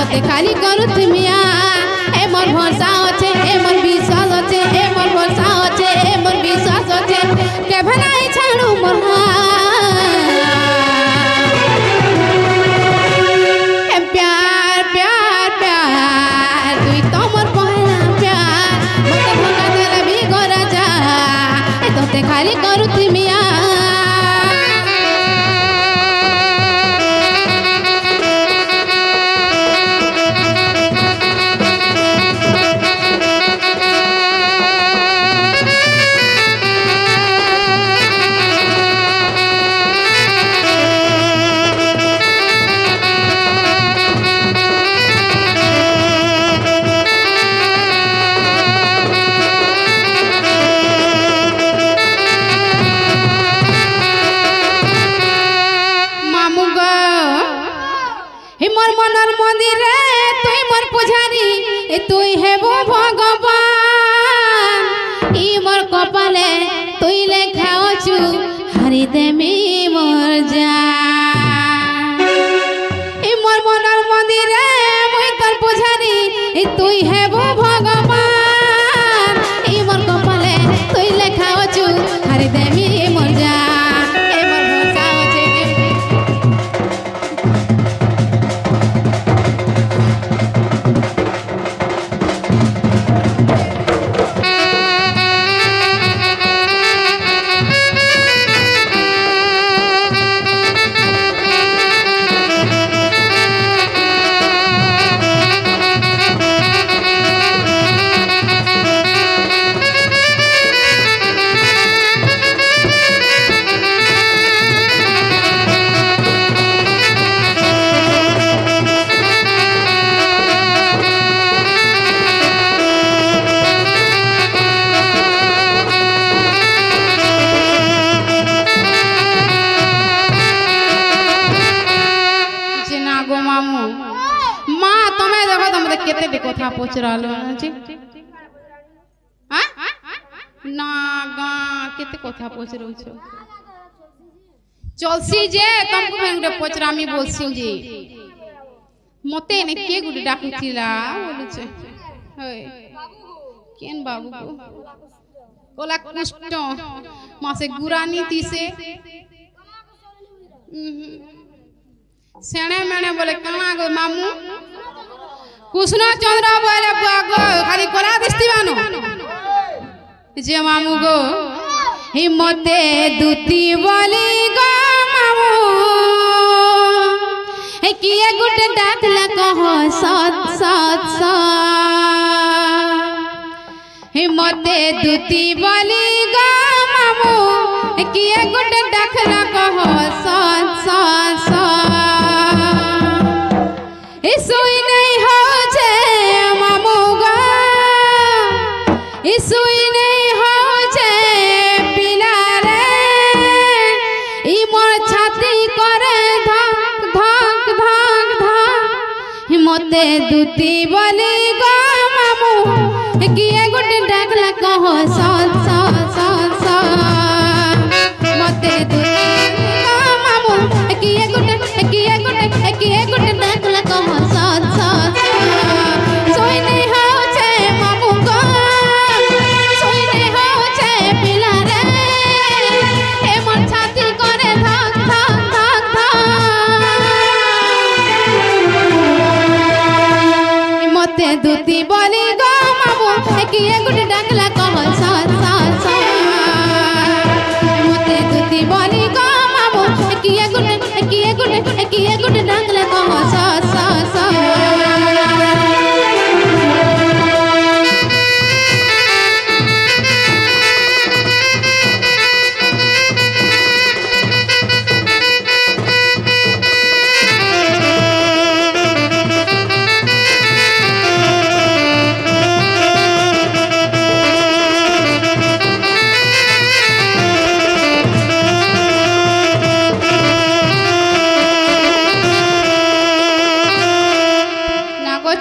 तोते खाली करुथिमिया ए मोर भरोसा अच्छे ए मोर विश्वास अच्छे ए मोर भरोसा अच्छे ए मोर विश्वास अच्छे केभे नहीं छाड़ू मोर प्यार प्यार प्यार तुई तो मोर पहला प्यार मते भंगा देले भी गोरा जा ए तोते खाली करुथिमिया मोर मनर मंदिर तुई मोर पुजारी तुई हेबो भगवान ई मोर कपाले तुई लेखा अछु हरि देमी मोर जान ई मोर मनर मंदिर मुई तोर पुजारी तुई हेबो भगवान ई मोर कपाले तुई लेखा अछु हरि देमी मोर जान माँ तुम्हें देखो तुम केते कथा पचरालो ना गा केते कथा पचरौ छ चलसी जे तुमको मैं गुटे पचरामी बोलसी जे मते ने के गुटे डाकुथिला बोलु छ होय केन बाबू को कोला कुष्ट मासे गुरानी तीसे सेणे मेणे बोले कणा गो मामू कृष्ण चंद्र बोले गो खाली कोला दिस्तिबानो जे मामू गो हिम्मते दूती बोली गो मामू हे किए गुटे डाकला कहो सत सत सत हिम्मते दूती बोली गो मामू हे किए गुटे डाकला कहो सत सत सत इसुई नहीं हो जे मामू गा इसुई नहीं हो जे पिला रे ई मोर छाती करे धक धक धक धक हिम्मते दूती बोली गो मामू किए गुटे डाकला कहो सत सत सत सत मते दूती गो मामू किए गुटे डाकला कहो सत सत सोई नहीं हो छे मामू गो सोई नहीं हो छे पिला रे ए मोर छाती करे धक धक धक धक मते दूती बोली गो मामू किए गुटे डाकला कहो सत सत सत मते दूती बोली गो मामू किए गुटे डाकला कहो सत सत सत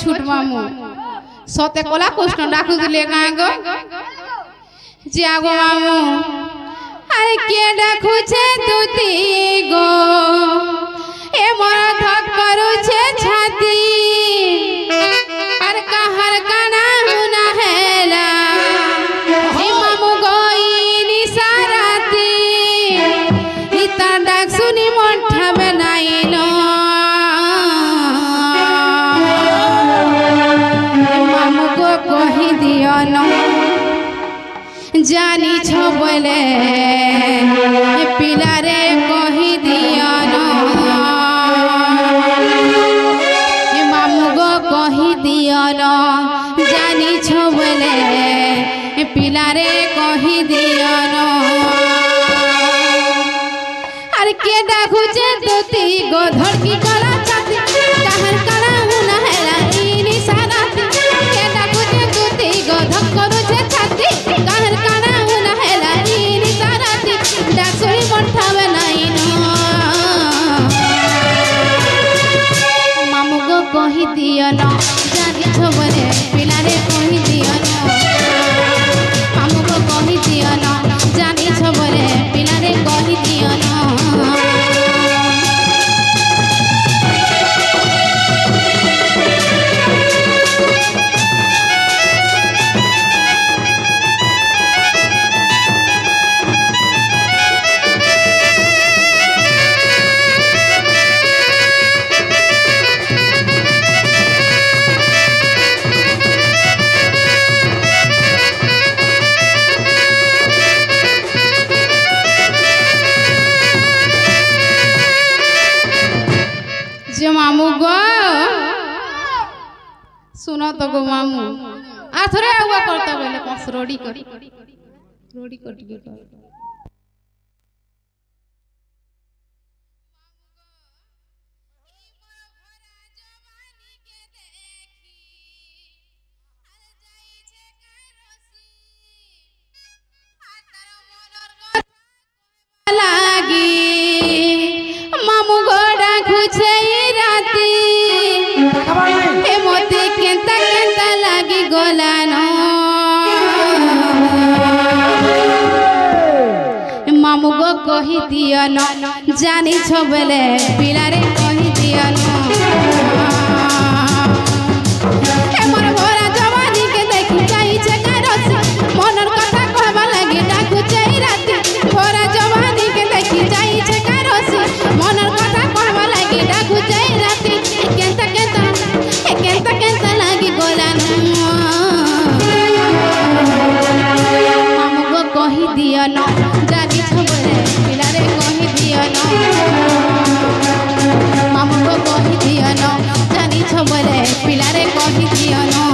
छूट मामू सते कोला कृष्ण डाकू दिले गाय गो जागो मामू अरे के डाकू छे दूती गो ए मोर धक करू छे छाती दियो न जानी छो बोले पिला रे कही दियो न मामू गो कही दियो न जानी छो बोले पिला रे कही दियो न अरे के डाकुचे तोती गो धड़की कला छाती कहर कला हुना हैला इनी साराती के डाकुचे तोती गो धक करूचे छाती कहर कला हुना हैला इनी साराती डासुई बंठावे नाही न मामू गो कही दियो न जानी छबरे पिला रे कही दियो न मामू गो कही दियो न जानी छबरे पिला रे कही दियो न जो मामू गो सुनो तो गो मामू आ थोड़े आवा करता बेले कस रोडी कर लागी मामू गो डाकुचे राती ए मोते केंता केंता लागी गोलानो मामू गो कही दियो न जानी छो बेले पिला रे कही दियो न ए मोर भोरा जवानी के देखि जाई छे करसी मनर कथा कहबा लागि डाकुचे राती भोरा जवानी के देखि जाई छे करसी मनर कथा कहबा लागि डाकुचे राती केंता केंता लागी गोलानो मामू गो कही दियो न जानी छबरे पिला रे कही दियो न मामू गो कही दियो न जानी छबरे पिला रे कही दियो न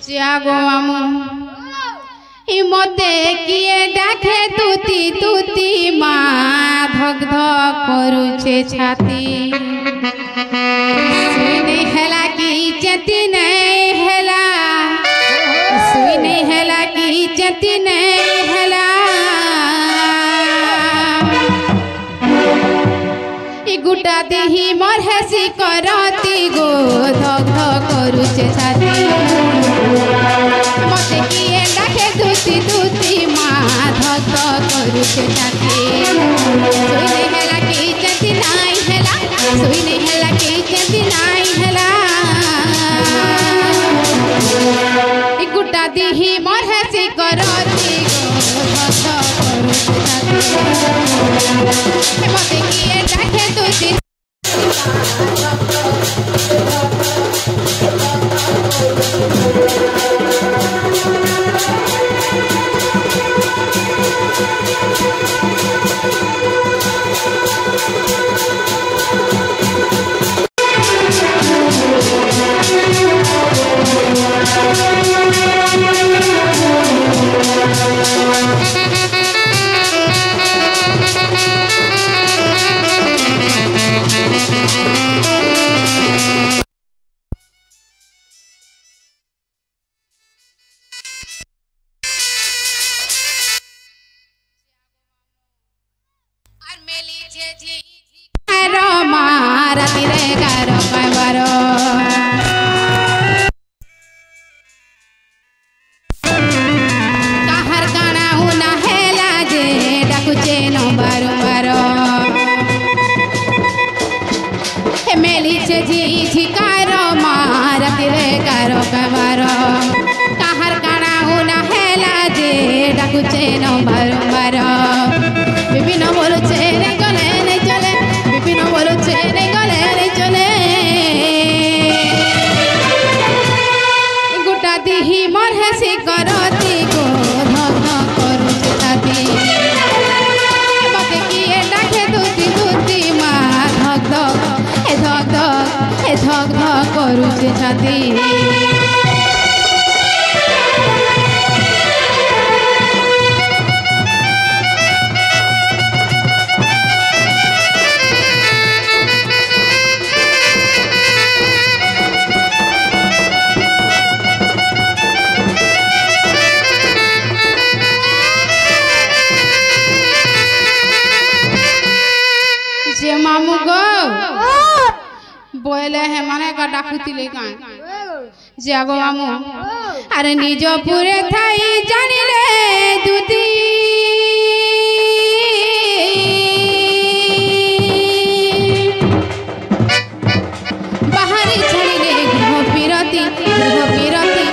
जागो मामू इ मते किए डाके तुती तुती मा धक धक करूचे छाती सुई हेला की चेती नहीं हेला सुई नहीं हेला की चेती नहीं हेला इ गुटा देही मोर हेसी करती गो धक धक करूचे छाती मते किए डाके तुती तुती मा धक धक करूचे छाती सुई नहीं हेला की चेती नहीं हेला सुई नहीं हेला की चेती नहीं हेला इ गुटा देही मोर हेसी करती गो धक धक करूचे छाती मते किए डाके तुती कहर से झिकार मारतिले कार कबार काहार काना उना हेला जे डाकुचे न बारंबार विपिन बोलुचे रे गले नहीं चले विपिन बोलुचे रे गले नहीं चले गोटा दिही मोर हेसी करती को धक धक करुचे छाती मते किए डाके दूती दूती मा धक धक ए धक धक ए धक धक करुचे छाती मामू गो बोले है माने का डाकुतिले काई जागो मामू अरे निज पुरे थाई जानिले दुती बाहरी छड़िले गृह पिरती गृह पिरती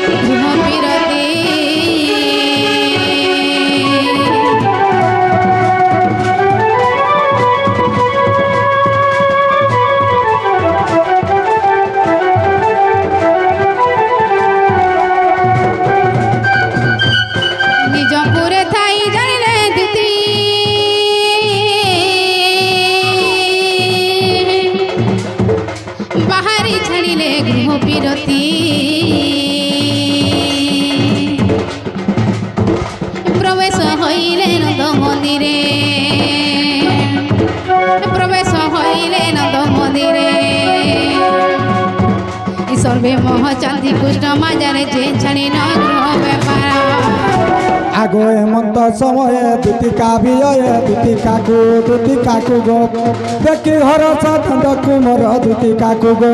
गृह पिरती प्रवेश हईले नंद मंदिरे प्रवेश हईले नंद मंदिरे सर्वे मोह चांदी कृष्ण माजारे जे छाणी न गृह व्यापार आगो हेमंत समय दुति काकू गो देखी हर साथ मोर दुति काकू गो